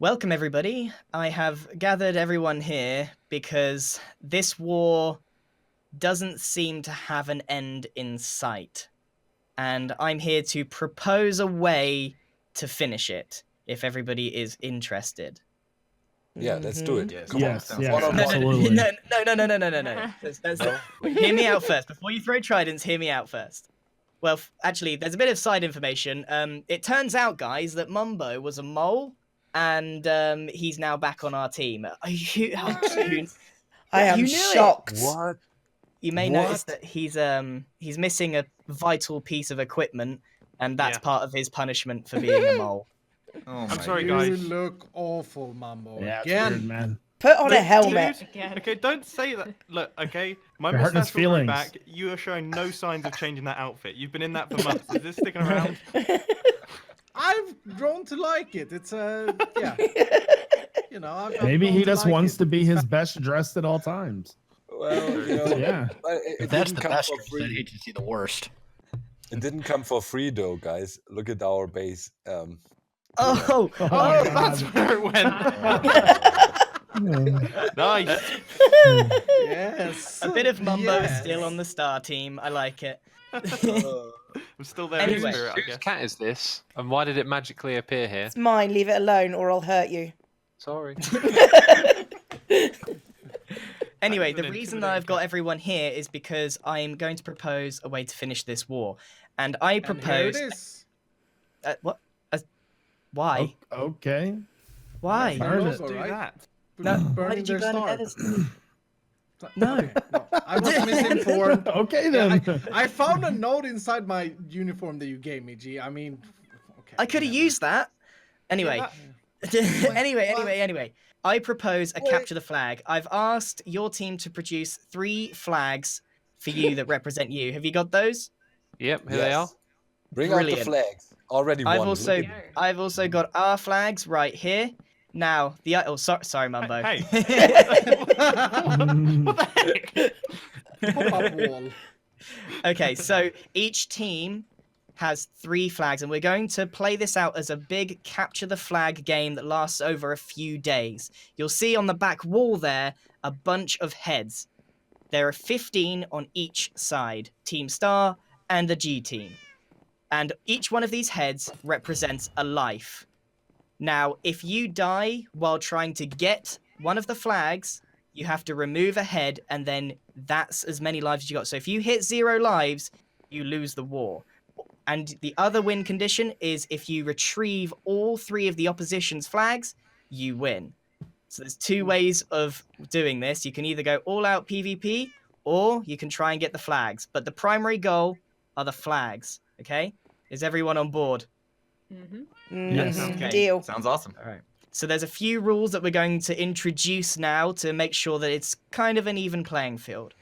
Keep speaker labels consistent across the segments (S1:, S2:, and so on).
S1: Welcome, everybody. I have gathered everyone here because this war doesn't seem to have an end in sight. And I'm here to propose a way to finish it, if everybody is interested.
S2: Yeah, let's do it.
S3: Yes,
S2: Come
S3: yes,
S2: on.
S3: yes,
S2: One-on-one.
S3: absolutely.
S1: No.
S2: No?
S1: Hear me out first. Before you throw tridents, hear me out first. Well, actually, there's a bit of side information. It turns out, guys, that Mumbo was a mole, and he's now back on our team.
S4: I am
S1: You knew
S4: shocked.
S2: What?
S1: You may
S2: What?
S1: notice that he's missing a vital piece of equipment, and that's part of his punishment for being a mole.
S3: Oh
S5: I'm
S3: my
S5: sorry,
S3: God.
S5: guys.
S6: You look awful, Mambo.
S3: Yeah, it's
S6: Again.
S3: weird, man.
S4: Put on a helmet.
S5: Okay, don't say that. Look, okay, my
S3: You're hurting his
S5: mustache will grow
S3: feelings.
S5: back. You are showing no signs of changing that outfit. You've been in that for months. Is this sticking around?
S6: I've grown to like it. It's yeah. You know, I've
S3: Maybe
S6: grown
S3: he
S6: to
S3: just
S6: like
S3: wants
S6: it.
S3: to be his best dressed at all times.
S2: Well, you know,
S3: Yeah.
S2: it
S7: If that's
S2: didn't
S7: the
S2: come
S7: best,
S2: for
S7: then
S2: free.
S7: hate to see the worst.
S2: It didn't come for free, though, guys. Look at our base.
S1: Oh,
S3: Oh my
S5: That's
S3: God.
S5: where it went. Nice.
S6: Yes.
S1: a bit of Mumbo
S6: Yes.
S1: still on the star team. I like it.
S5: I'm still there in
S1: Anyway.
S5: spirit, I
S8: Whose
S5: guess.
S8: cat is this? And why did it magically appear here?
S4: It's mine. Leave it alone, or I'll hurt you.
S8: Sorry.
S1: Anyway,
S5: That
S1: the
S5: is an
S1: reason that I've got
S5: intimidating
S1: everyone here is because I'm going to propose a way to finish this war, and I
S6: And here
S1: propose.
S6: it is.
S1: What? Why?
S3: Okay.
S1: Why?
S3: Burn it.
S5: Let's
S6: Logo,
S5: do
S6: right?
S5: that.
S1: No,
S6: Burning
S1: why did you
S6: their
S1: burn
S6: star.
S1: it? No.
S6: No, I was misinformed.
S3: Okay
S6: Yeah,
S3: then.
S6: I found a note inside my uniform that you gave me, G. I mean, okay.
S1: I could have
S6: whatever.
S1: used that. Anyway. Anyway. I propose a capture the flag. I've asked your team to produce 3 flags for you that represent you. Have you got those?
S8: Yep, here they are.
S2: Bring
S1: Brilliant.
S2: out the flags. Already
S1: I've
S2: won.
S1: also
S2: Look at-
S1: I've also got our flags right here. Now the sorry Mumbo.
S5: Hey.
S3: Mm,
S5: What the heck?
S6: Pop-up wall.
S1: Okay, so each team has 3 flags, and we're going to play this out as a big capture the flag game that lasts over a few days. You'll see on the back wall there a bunch of heads. There are 15 on each side, Team Star and the G team. And each one of these heads represents a life. Now, if you die while trying to get one of the flags, you have to remove a head, and then that's as many lives as you got. So if you hit 0 lives, you lose the war. And the other win condition is if you retrieve all 3 of the opposition's flags, you win. So there's 2 ways of doing this. You can either go all out PvP, or you can try and get the flags. But the primary goal are the flags, okay? Is everyone on board?
S3: Yes.
S1: Okay.
S4: Deal.
S3: Sounds awesome.
S1: All right. So there's a few rules that we're going to introduce now to make sure that it's kind of an even playing field.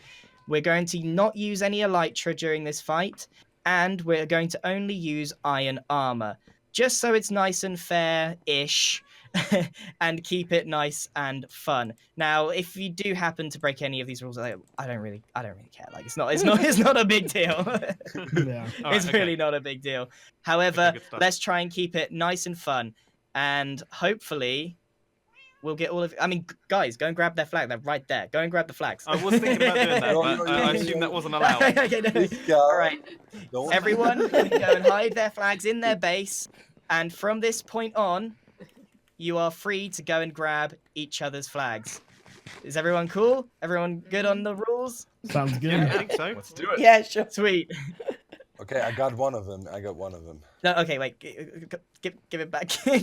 S1: We're going to not use any elytra during this fight, and we're going to only use iron armor, just so it's nice and fair-ish, and keep it nice and fun. Now, if you do happen to break any of these rules, I don't really care. Like it's not a big deal.
S3: Yeah.
S5: All right,
S1: It's
S5: okay.
S1: really not a big deal. However,
S5: Okay, good stuff.
S1: let's try and keep it nice and fun, and hopefully we'll get all of. I mean, guys, go and grab their flag. They're right there. Go and grab the flags.
S5: I was thinking about doing that,
S2: No,
S5: but
S2: no,
S5: I
S2: no,
S5: assume
S2: no.
S5: that wasn't allowed.
S1: Okay, no.
S2: This guy-
S1: All right,
S2: Don't-
S1: everyone, can go and hide their flags in their base, and from this point on, you are free to go and grab each other's flags. Is everyone cool? Everyone good on the rules?
S3: Sounds good.
S5: Yeah, I think so.
S3: Let's do it.
S4: Yeah, sure.
S1: Sweet.
S2: Okay, I got one of them.
S1: No, okay, wait. Give it back, please.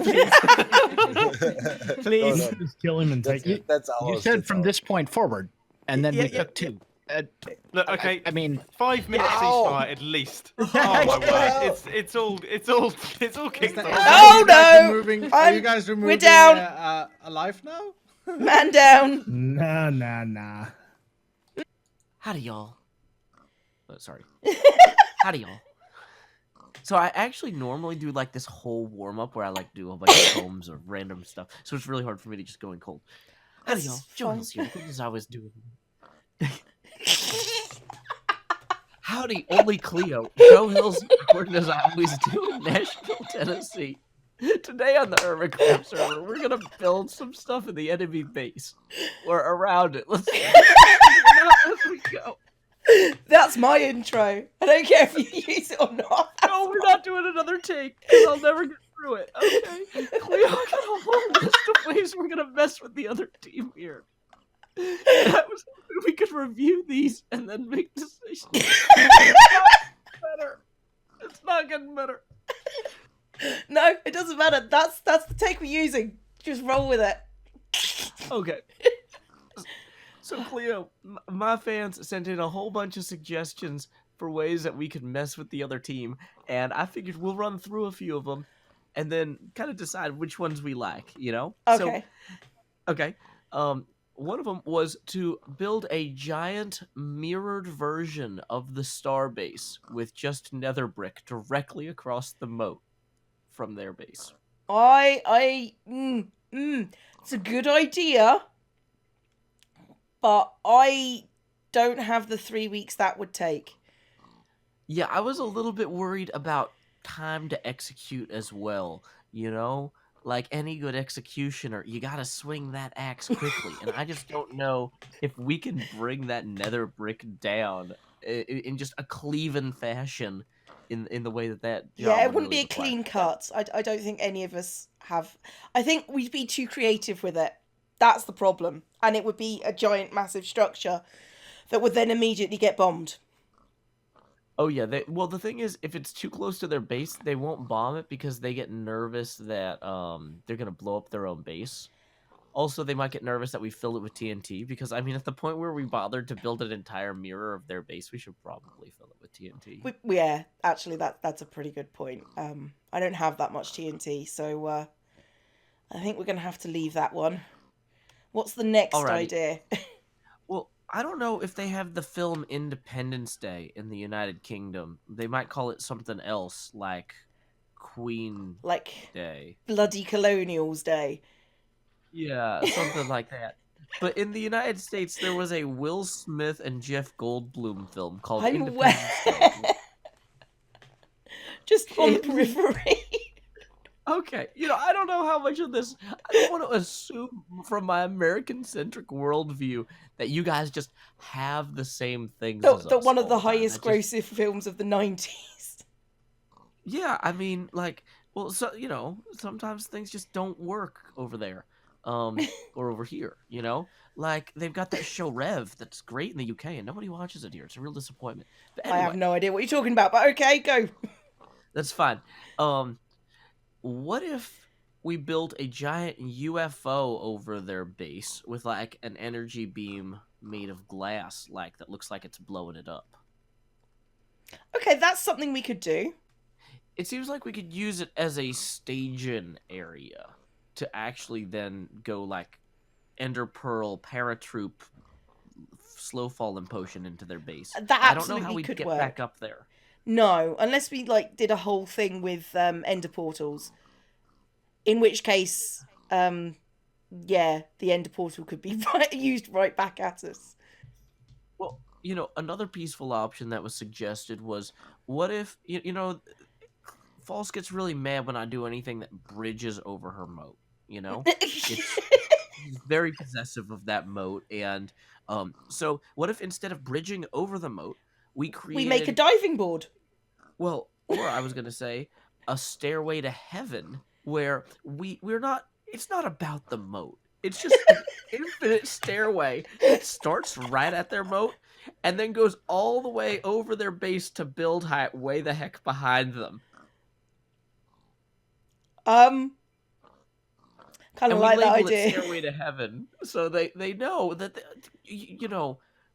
S1: Please.
S2: No, no,
S3: Just kill him and
S2: that's,
S3: take it.
S2: that's ours.
S7: You said
S2: that's
S7: from
S2: ours.
S7: this point forward, and then
S1: Yeah,
S7: we
S1: yeah,
S7: took 2.
S5: Look, okay,
S7: I mean,
S5: 5 minutes
S2: Ow.
S5: ceasefire at least. Oh my word, it's all kicked off.
S4: Oh, no!
S6: Are you guys removing
S4: down.
S6: a life now?
S4: Man down.
S3: Nah.
S9: Howdy, y'all. Oh, sorry. Howdy, y'all. So I actually normally do like this whole warm up where I like do a bunch of poems or random stuff. So it's really hard for me to just go in cold. Howdy,
S4: That's
S9: y'all. Joe
S4: fine.
S9: Hill's here. As I was doing. Howdy, only Cleo. Joe Hill's recording as I always do in Nashville, Tennessee. Today on the Hermitcraft server, we're gonna build some stuff in the enemy base or around it. Let's figure it out as we go.
S4: That's my intro. I don't care if you use it or not.
S9: No, we're not doing another take because I'll never get through it. Okay, Cleo got a whole list of ways we're gonna mess with the other team here. And I was hoping we could review these and then make decisions. Better. It's not getting better.
S4: No, it doesn't matter. That's the take we're using. Just roll with it.
S9: Okay. So Cleo, my fans sent in a whole bunch of suggestions for ways that we could mess with the other team, and I figured we'll run through a few of them, and then kind of decide which ones we like. You know?
S4: Okay.
S9: So, okay. One of them was to build a giant mirrored version of the star base with just nether brick directly across the moat from their base.
S4: It's a good idea, but I don't have the 3 weeks that would take.
S9: Yeah, I was a little bit worried about time to execute as well, you know? Like any good executioner, you gotta swing that axe quickly, and I just don't know if we can bring that nether brick down in just a cleaven fashion in the way that
S4: Yeah,
S9: job
S4: it
S9: would
S4: wouldn't
S9: really
S4: be a clean
S9: require.
S4: cut. I don't think any of us have. I think we'd be too creative with it. That's the problem. And it would be a giant, massive structure that would then immediately get bombed.
S9: Oh yeah, well the thing is, if it's too close to their base, they won't bomb it because they get nervous that they're gonna blow up their own base. Also, they might get nervous that we fill it with TNT because I mean, at the point where we bothered to build an entire mirror of their base, we should probably fill it with TNT.
S4: Yeah, actually, that's a pretty good point. I don't have that much TNT, so I think we're gonna have to leave that one. What's the next
S9: Alrighty.
S4: idea?
S9: Well, I don't know if they have the film Independence Day in the United Kingdom. They might call it something else, like Queen
S4: Like
S9: Day.
S4: bloody Colonials Day.
S9: Yeah, something like that. But in the United States, there was a Will Smith and Jeff Goldblum film called
S4: I'm
S9: Independence
S4: aware.
S9: Day.
S4: Just on the periphery.
S9: Okay, I don't know how much of this. I don't want to assume from my American-centric worldview that you guys just have the same things as
S4: The
S9: us
S4: one of
S9: all
S4: the
S9: time.
S4: highest
S9: That just-
S4: grossing films of the 90s.
S9: Yeah, I mean, like, well, so sometimes things just don't work over there, or over here. Like they've got that show Rev that's great in the UK and nobody watches it here. It's a real disappointment. But
S4: I have
S9: anyway,
S4: no idea what you're talking about, but okay, go.
S9: that's fine. What if we built a giant UFO over their base with like an energy beam made of glass, like that looks like it's blowing it up?
S4: Okay, that's something we could do.
S9: It seems like we could use it as a staging area to actually then go like Ender Pearl, Paratroop, slow falling potion into their base.
S4: That
S9: I don't know how
S4: absolutely
S9: we
S4: could
S9: get
S4: work.
S9: back up there.
S4: No, unless we like did a whole thing with ender portals. In which case, yeah, the ender portal could be used right back at us.
S9: Well, another peaceful option that was suggested was, what if, False gets really mad when I do anything that bridges over her moat, She's very possessive of that moat, and so what if instead of bridging over the moat, we
S4: make a diving board?
S9: Well, or I was gonna say a stairway to heaven where we're not. It's not about the moat. It's just an infinite stairway that starts right at their moat and then goes all the way over their base to build height way the heck behind them.
S4: Kind
S9: And
S4: of
S9: we
S4: like that
S9: label it
S4: idea.
S9: Stairway to Heaven, so they know that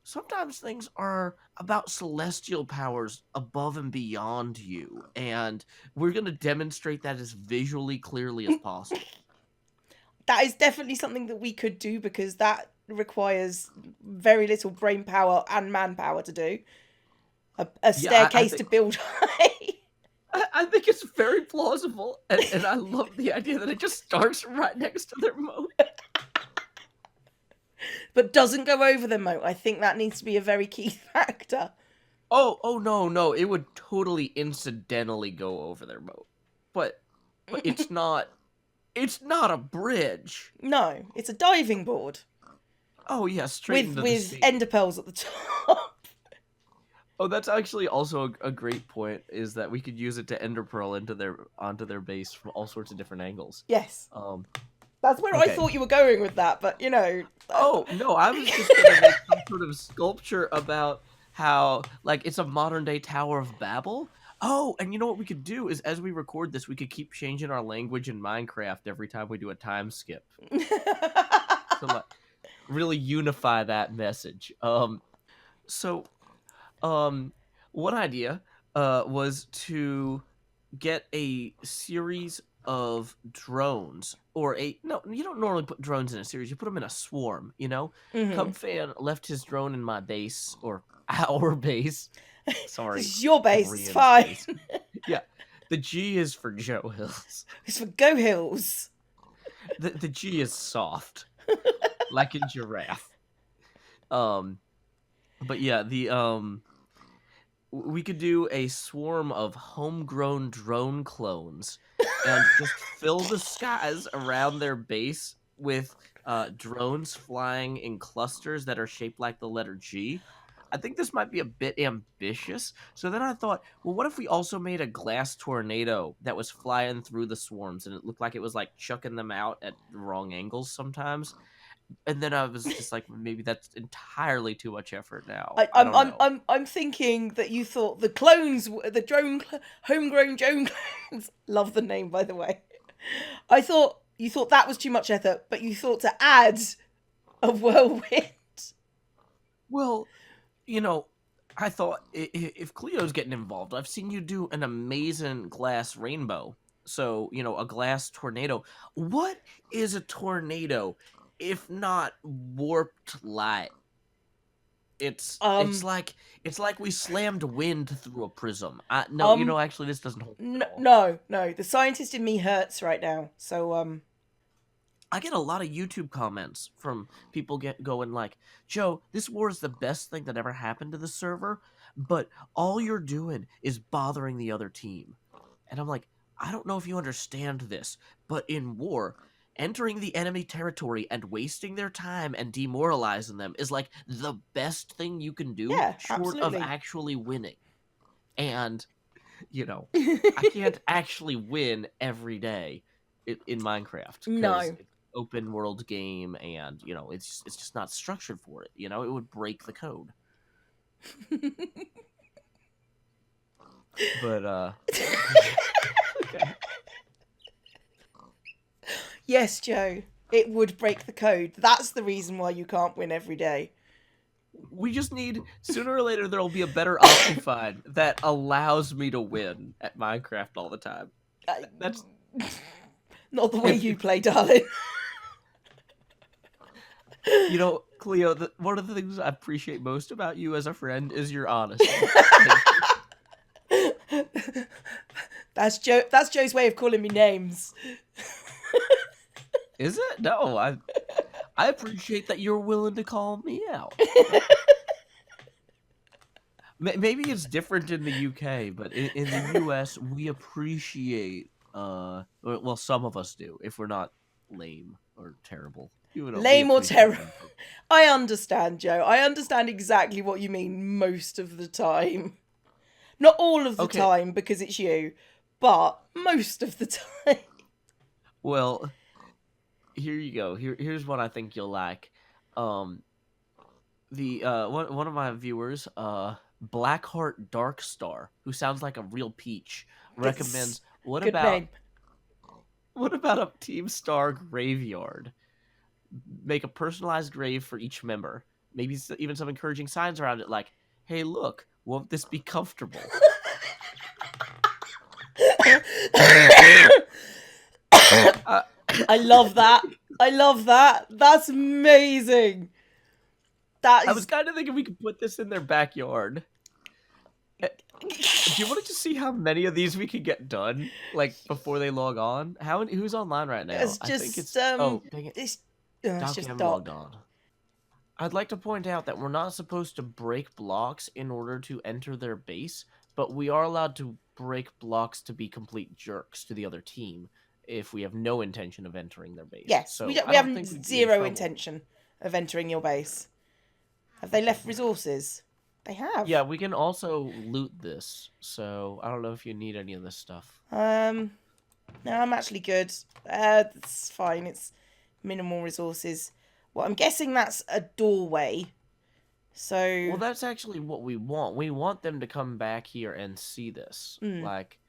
S9: sometimes things are about celestial powers above and beyond you, and we're gonna demonstrate that as visually clearly as possible.
S4: That is definitely something that we could do because that requires very little brain power and manpower to do. A staircase to build high.
S9: I think it's very plausible, and I love the idea that it just starts right next to their moat.
S4: But doesn't go over the moat. I think that needs to be a very key factor.
S9: Oh no, it would totally incidentally go over their moat. But But it's not. It's not a bridge.
S4: No, it's a diving board
S9: Oh yeah, straight into the
S4: with
S9: sea.
S4: ender pearls at the top.
S9: Oh, that's actually also a great point. Is that we could use it to ender pearl onto their base from all sorts of different angles.
S4: Yes, that's where I
S9: okay.
S4: thought you were going with that, but you know.
S9: Oh no, I was just gonna make some sort of sculpture about how like it's a modern day Tower of Babel. Oh, and you know what we could do is as we record this, we could keep changing our language in Minecraft every time we do a time skip. So like, really unify that message. So one idea was to get a series of drones or no, you don't normally put drones in a series, you put them in a swarm, you know.
S4: Mhm.
S9: Cubfan left his drone in my base or our base. Sorry,
S4: This is your base,
S9: Korean's
S4: it's fine.
S9: base. Yeah, the G is for Joe Hills.
S4: It's for Go Hills.
S9: The G is soft, like a giraffe. But yeah, we could do a swarm of homegrown drone clones and just fill the skies around their base with drones flying in clusters that are shaped like the letter G. I think this might be a bit ambitious. So then I thought, well, what if we also made a glass tornado that was flying through the swarms and it looked like it was like chucking them out at the wrong angles sometimes? And then I was just like, maybe that's entirely too much effort now. I don't know.
S4: I'm thinking that you thought the clones, homegrown drone clones. Love the name, by the way. I thought you thought that was too much effort, but you thought to add a whirlwind.
S9: Well, you know, I thought if Cleo's getting involved, I've seen you do an amazing glass rainbow. So, you know, a glass tornado. What is a tornado if not warped light? It's like we slammed wind through a prism. You know, actually, this doesn't hold.
S4: No. The scientist in me hurts right now. So
S9: I get a lot of YouTube comments from people going like, Joe, this war is the best thing that ever happened to the server, but all you're doing is bothering the other team. And I'm like, I don't know if you understand this, but in war, entering the enemy territory and wasting their time and demoralizing them is like the best thing you can do,
S4: Yeah,
S9: short
S4: absolutely.
S9: of actually winning. And, you know, I can't actually win every day in Minecraft.
S4: No.
S9: It's an open world game, and you know it's just not structured for it. You know, it would break the code. But okay.
S4: Yes, Joe, it would break the code. That's the reason why you can't win every day.
S9: We just need, sooner or later, there'll be a better Optifine that allows me to win at Minecraft all the time. That's
S4: not the way you play, darling.
S9: You know, Cleo, one of the things I appreciate most about you as a friend is your honesty.
S4: That's Joe's way of calling me names.
S9: Is it? No, I appreciate that you're willing to call me out. Maybe it's different in the UK, but in the US, we appreciate, well, some of us do, if we're not lame or terrible.
S4: Lame or terrible. I understand, Joe. I understand exactly what you mean most of the time. Not all of the time, because it's you, but most of the time.
S9: Well, here you go. Here's what I think you'll like. One of my viewers, Blackheart Darkstar, who sounds like a real peach, recommends what about a Team Star graveyard? Make a personalized grave for each member. Maybe even some encouraging signs around it, like, "Hey, look, won't this be comfortable?"
S4: I love that. I love that. That's amazing.
S9: I was kind of thinking we could put this in their backyard. Do you want to just see how many of these we could get done, like before they log on? Who's online right now?
S4: It's
S9: I
S4: just
S9: think it's
S4: dang it.
S9: it's
S4: just
S9: logged on. I'd like to point out that we're not supposed to break blocks in order to enter their base, but we are allowed to break blocks to be complete jerks to the other team if we have no intention of entering their base.
S4: Yes,
S9: so
S4: we
S9: I
S4: don't. We
S9: don't
S4: have
S9: think we'd be in
S4: zero
S9: trouble.
S4: intention of entering your base. Have they left resources? They have.
S9: Yeah, we can also loot this, so I don't know if you need any of this stuff.
S4: No, I'm actually good. It's fine. It's minimal resources. Well, I'm guessing that's a doorway. So.
S9: Well, that's actually what we want. We want them to come back here and see this. Like,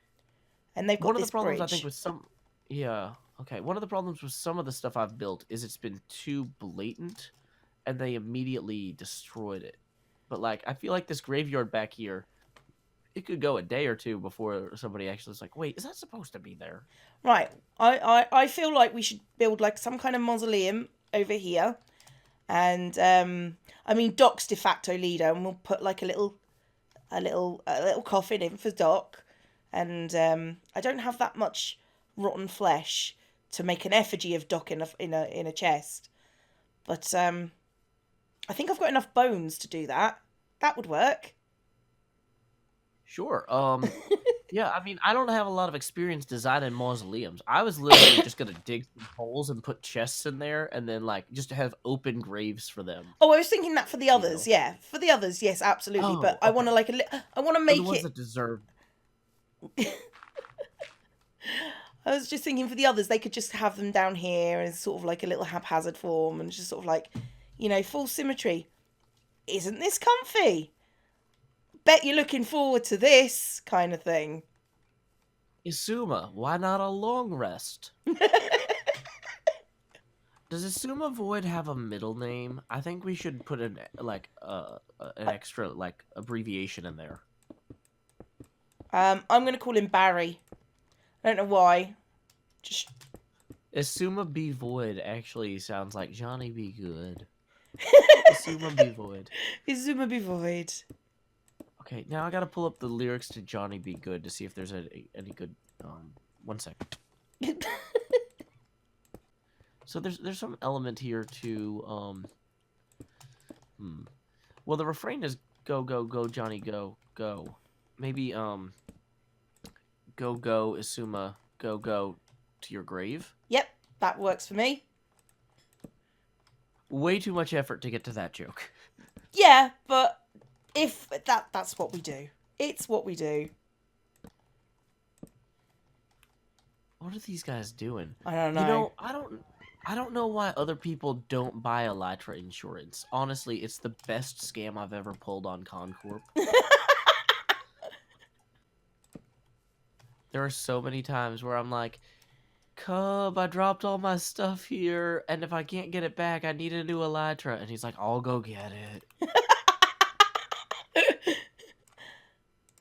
S4: and they've got
S9: one of
S4: this
S9: the problems
S4: bridge.
S9: I think with some, yeah, okay. One of the problems with some of the stuff I've built is it's been too blatant, and they immediately destroyed it. But like, I feel like this graveyard back here, it could go a day or two before somebody actually is like, wait, is that supposed to be there?
S4: Right. I feel like we should build like some kind of mausoleum over here. And I mean Doc's de facto leader, and we'll put like a little coffin in for Doc. And I don't have that much rotten flesh to make an effigy of Doc in a chest. But I think I've got enough bones to do that. That would work.
S9: Sure. Yeah, I mean, I don't have a lot of experience designing mausoleums. I was literally just gonna dig some holes and put chests in there, and then like just have open graves for them.
S4: Oh, I was thinking that for the others. Yeah, for the others, yes, absolutely.
S9: Oh,
S4: but I want to like I want to make
S9: the ones
S4: it.
S9: that deserve.
S4: I was just thinking for the others, they could just have them down here in sort of like a little haphazard form, and just sort of like, full symmetry. Isn't this comfy? Bet you're looking forward to this kind of thing.
S9: Isuma, why not a long rest? Does Isuma Void have a middle name? I think we should put an extra like abbreviation in there.
S4: I'm gonna call him Barry. I don't know why. Just
S9: Isuma B Void actually sounds like Johnny Be Good. Isuma B Void.
S4: Izuma be void.
S9: Okay, now I gotta pull up the lyrics to Johnny Be Good to see if there's any good. 1 second. So there's some element here to Well, the refrain is go go go Johnny go go. Maybe go go Isuma go go to your grave.
S4: Yep, that works for me.
S9: Way too much effort to get to that joke.
S4: Yeah, but if that's what we do. It's what we do.
S9: What are these guys doing?
S4: I don't know.
S9: You know, I don't know why other people don't buy Elytra insurance. Honestly, it's the best scam I've ever pulled on Concorp. There are so many times where I'm like, Cub, I dropped all my stuff here, and if I can't get it back, I need a new Elytra. And he's like, I'll go get it.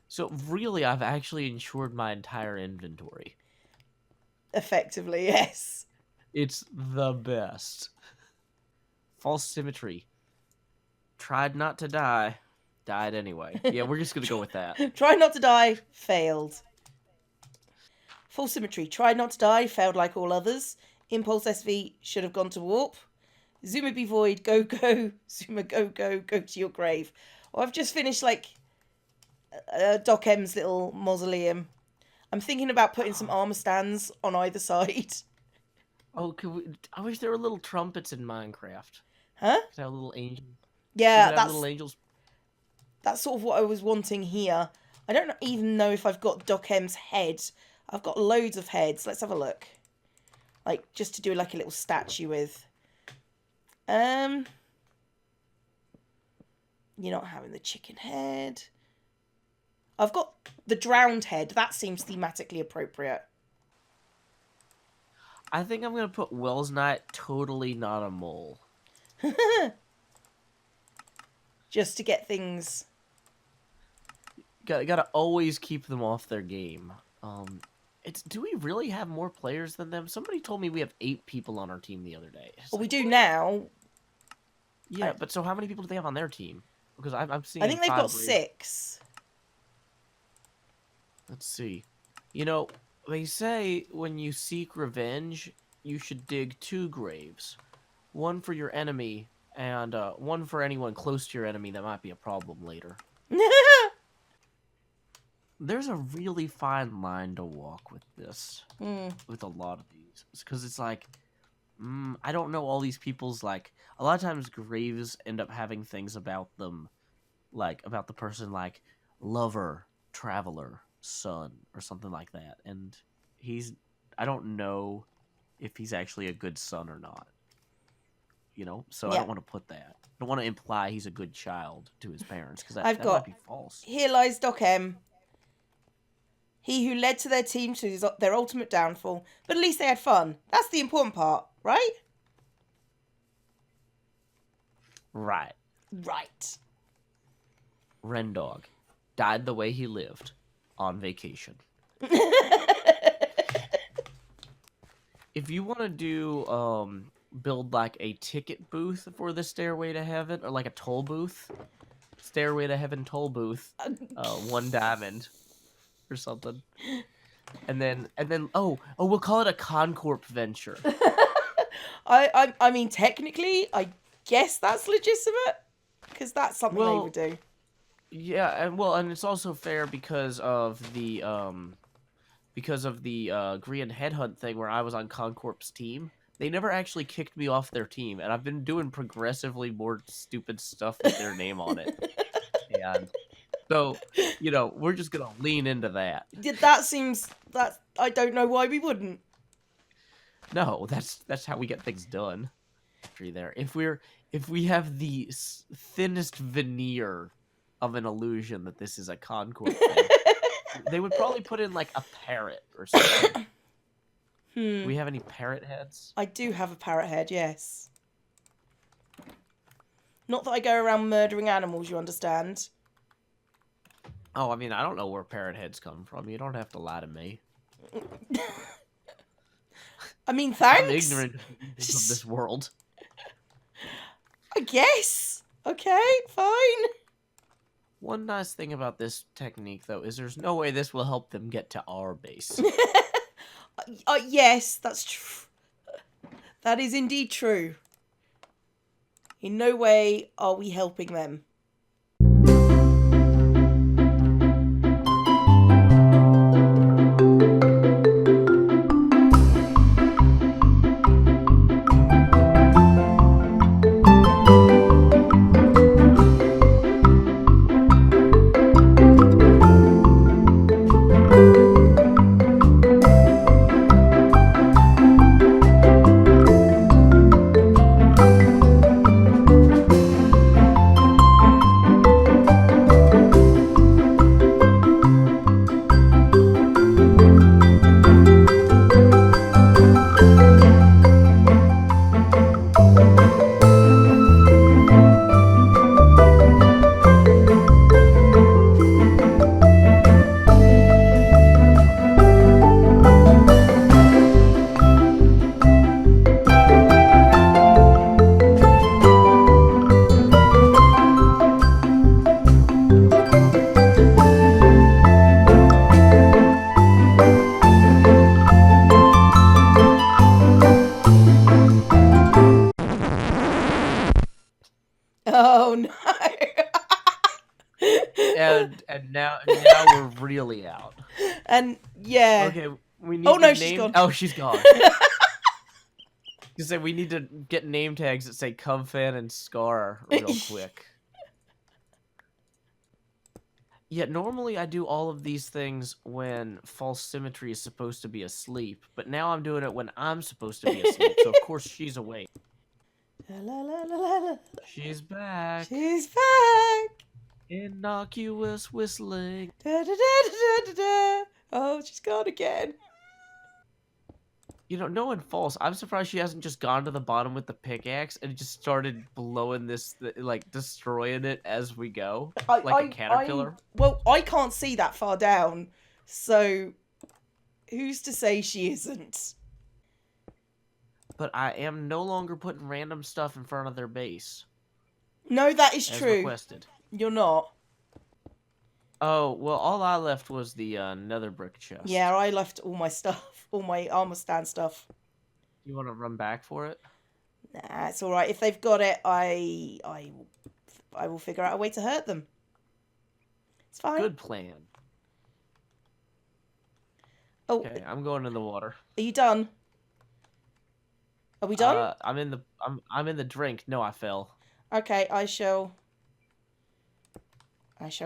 S9: So really, I've actually insured my entire inventory.
S4: Effectively, yes.
S9: It's the best. False symmetry. Tried not to die. Died anyway. Yeah, we're just gonna go with that.
S4: Try not to die, failed. Full symmetry. Tried not to die, failed like all others. Impulse SV should have gone to warp. Zuma be void, go go. Zuma go go, go to your grave. Well, I've just finished like Doc M's little mausoleum. I'm thinking about putting some armor stands on either side.
S9: Oh, I wish there were little trumpets in Minecraft.
S4: Huh?
S9: Could have little angels.
S4: Yeah,
S9: Could have little angels.
S4: that's sort of what I was wanting here. I don't even know if I've got Doc M's head. I've got loads of heads. Let's have a look. Like, just to do like a little statue with. You're not having the chicken head. I've got the drowned head. That seems thematically appropriate.
S9: I think I'm gonna put Wells Knight totally not a mole.
S4: Just to get things.
S9: Gotta always keep them off their game. Do we really have more players than them? Somebody told me we have 8 people on our team the other day.
S4: Well, we do now.
S9: Yeah, but so how many people do they have on their team? Because I'm seeing.
S4: I think they've
S9: 5
S4: got
S9: raid-
S4: 6.
S9: Let's see. You know, they say when you seek revenge, you should dig 2 graves. One for your enemy, and one for anyone close to your enemy that might be a problem later. there's a really fine line to walk with this,
S4: Hmm.
S9: with a lot of these, because it's like, I don't know all these people's like. A lot of times, graves end up having things about them, like about the person, like lover, traveler, son, or something like that, and I don't know if he's actually a good son or not. You know, so I
S4: Yeah.
S9: don't want to put that. I don't want to imply he's a good child to his parents because that,
S4: I've
S9: that
S4: got-
S9: might be false.
S4: Here lies Doc M. He who led to their team to their ultimate downfall, but at least they had fun. That's the important part, right?
S9: Right.
S4: Right.
S9: Rendog died the way he lived, on vacation. If you want to do build like a ticket booth for the Stairway to Heaven, or like a toll booth, Stairway to Heaven toll booth, 1 diamond or something, and then we'll call it a Concorp venture.
S4: I mean, technically, I guess that's legitimate because that's something they
S9: Well,
S4: would do.
S9: Yeah, and it's also fair because of the Green Headhunt thing where I was on Concorp's team. They never actually kicked me off their team, and I've been doing progressively more stupid stuff with their name on it. And so, we're just gonna lean into that.
S4: That I don't know why we wouldn't.
S9: No, that's how we get things done. There, if we have the thinnest veneer of an illusion that this is a Concord thing, they would probably put in like a parrot or something. Do we have any parrot heads?
S4: I do have a parrot head, yes. Not that I go around murdering animals, you understand?
S9: Oh, I mean, I don't know where parrot heads come from. You don't have to lie to me.
S4: I mean, thanks.
S9: I'm ignorant of this world.
S4: I guess. Okay, fine.
S9: One nice thing about this technique, though, is there's no way this will help them get to our base.
S4: Yes, that's true. That is indeed true. In no way are we helping them. Oh no.
S9: and now we're really out.
S4: And yeah.
S9: Okay, we need.
S4: Oh, no,
S9: to
S4: she's
S9: name...
S4: gone.
S9: Oh, she's gone. You say we need to get name tags that say Cubfan and Scar real quick. Yeah, normally I do all of these things when false symmetry is supposed to be asleep, but now I'm doing it when I'm supposed to be asleep, so of course she's awake.
S4: La, la, la, la, la.
S9: She's back.
S4: She's back.
S9: Innocuous whistling.
S4: Da, da, da, da, da, da. Oh, she's gone again.
S9: Knowing false, I'm surprised she hasn't just gone to the bottom with the pickaxe and just started blowing this, like, destroying it as we go. Like a caterpillar.
S4: Well, I can't see that far down, so who's to say she isn't?
S9: But I am no longer putting random stuff in front of their base.
S4: No, that is
S9: as
S4: true.
S9: requested.
S4: You're not.
S9: Oh, well, all I left was the nether brick chest.
S4: Yeah, I left all my stuff, all my armor stand stuff.
S9: You want to run back for it?
S4: Nah, it's all right. If they've got it, I will figure out a way to hurt them. It's fine.
S9: Good plan.
S4: Oh,
S9: Okay, I'm going in the water.
S4: are you done? Are we done?
S9: I'm in the drink. No, I fell.
S4: Okay, I shall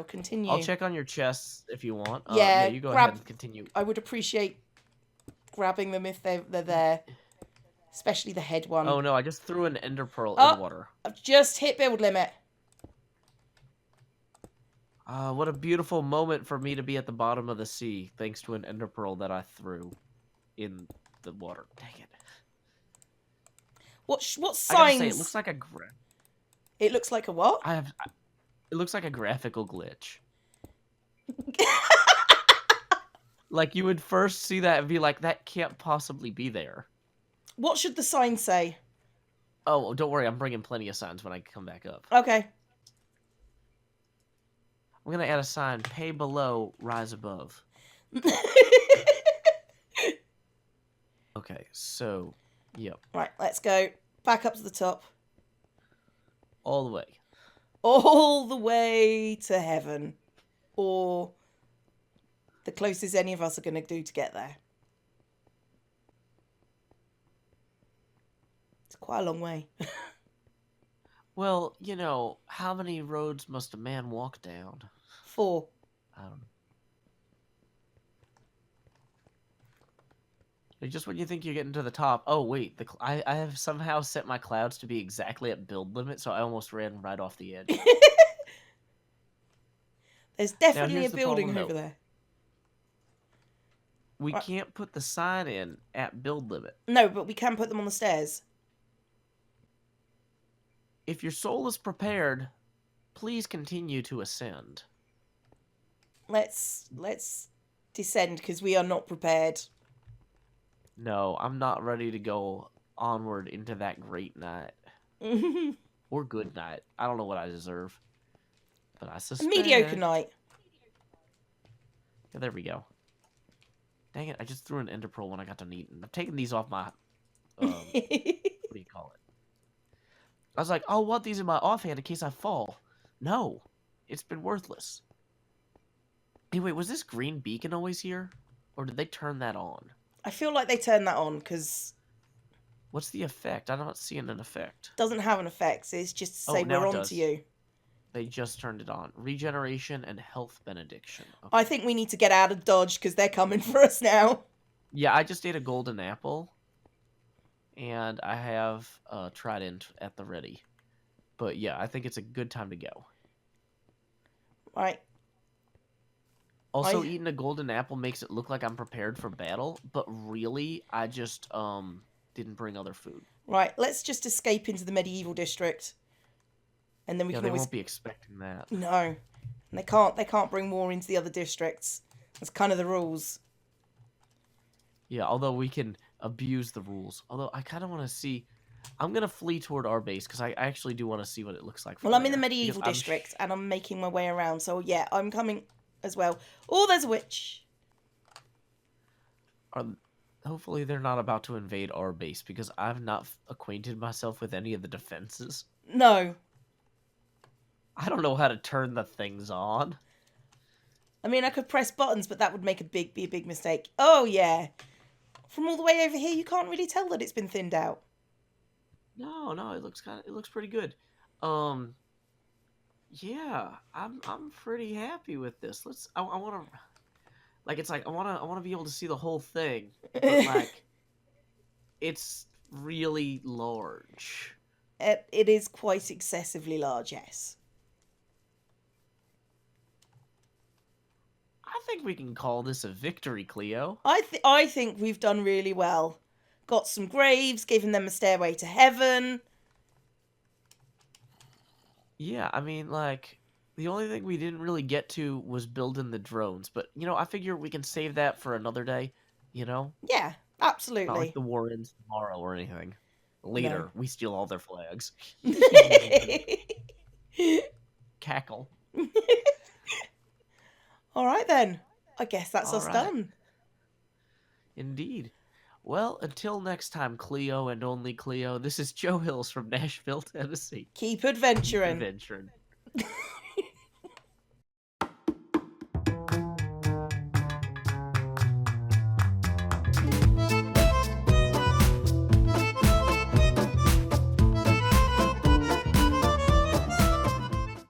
S4: continue.
S9: I'll check on your chests if you want.
S4: Yeah,
S9: You go
S4: grab-
S9: ahead and continue.
S4: I would appreciate grabbing them if they're there. Especially the head one.
S9: Oh no, I just threw an ender pearl
S4: Oh.
S9: in water.
S4: I've just hit build limit.
S9: What a beautiful moment for me to be at the bottom of the sea, thanks to an ender pearl that I threw in the water. Dang it.
S4: What
S9: I gotta
S4: signs?
S9: say, it looks like
S4: It looks like a what?
S9: it looks like a graphical glitch. Like you would first see that and be like, that can't possibly be there.
S4: What should the sign say?
S9: Oh, don't worry, I'm bringing plenty of signs when I come back up.
S4: Okay.
S9: I'm gonna add a sign: pay below, rise above. Okay, so, yep,
S4: Right, let's go back up to the top.
S9: all the way.
S4: All the way to heaven. Or the closest any of us are going to do to get there. It's quite a long way.
S9: Well, you know, how many roads must a man walk down?
S4: 4.
S9: I don't know. And just when you think you're getting to the top, oh wait, I have somehow set my clouds to be exactly at build limit, so I almost ran right off the edge.
S4: There's definitely a
S9: here's the
S4: building
S9: problem,
S4: over
S9: though.
S4: there.
S9: We
S4: Right.
S9: can't put the sign in at build limit.
S4: No, but we can put them on the stairs.
S9: If your soul is prepared, please continue to ascend.
S4: Let's descend because we are not prepared.
S9: No, I'm not ready to go onward into that great night. Or good night. I don't know what I deserve. But I
S4: A
S9: suspect...
S4: mediocre night.
S9: Yeah, there we go. Dang it, I just threw an ender pearl when I got to Neaton. I'm taking these off my... what do you call it? I was like, oh, I want these in my offhand in case I fall. No, it's been worthless. Hey, wait, was this green beacon always here? Or did they turn that on?
S4: I feel like they turned that on because
S9: What's the effect? I'm not seeing an effect.
S4: it doesn't have an effect. It's just to say
S9: Oh, now
S4: we're
S9: it
S4: on
S9: does.
S4: to you.
S9: They just turned it on. Regeneration and health benediction. Okay.
S4: I think we need to get out of Dodge because they're coming for us now.
S9: Yeah, I just ate a golden apple. And I have Trident at the ready. But yeah, I think it's a good time to go.
S4: Right.
S9: Also, eating a golden apple makes it look like I'm prepared for battle, but really, I just didn't bring other food.
S4: Right, let's just escape into the medieval district. And then we
S9: Yeah,
S4: can
S9: they
S4: always
S9: won't be expecting that.
S4: No. And they can't bring more into the other districts. That's kind of the rules.
S9: Yeah, although we can abuse the rules. Although I kind of want to see. I'm gonna flee toward our base because I actually do want to see what it looks like.
S4: Well, I'm in the medieval
S9: because
S4: district and I'm making my way around. So yeah, I'm coming as well. Oh, there's a witch.
S9: Hopefully they're not about to invade our base because I've not acquainted myself with any of the defenses.
S4: No.
S9: I don't know how to turn the things on.
S4: I mean, I could press buttons, but that would make be a big mistake. Oh yeah. From all the way over here, you can't really tell that it's been thinned out.
S9: No, it looks pretty good. Yeah, I'm pretty happy with this. I want to, like, it's like I want to be able to see the whole thing, but like, it's really large.
S4: It is quite excessively large, yes.
S9: I think we can call this a victory, Cleo.
S4: I think we've done really well. Got some graves, given them a stairway to heaven.
S9: Yeah, I mean, like, the only thing we didn't really get to was building the drones, but, you know, I figure we can save that for another day, you know?
S4: Yeah,
S9: Not
S4: absolutely.
S9: like the war ends tomorrow or anything. Later, we steal all their flags. Cackle.
S4: All right then. I guess that's
S9: All
S4: us
S9: right.
S4: done.
S9: Indeed. Well, until next time, Cleo and only Cleo, this is Joe Hills from Nashville, Tennessee.
S4: Keep adventuring.
S9: Adventuring.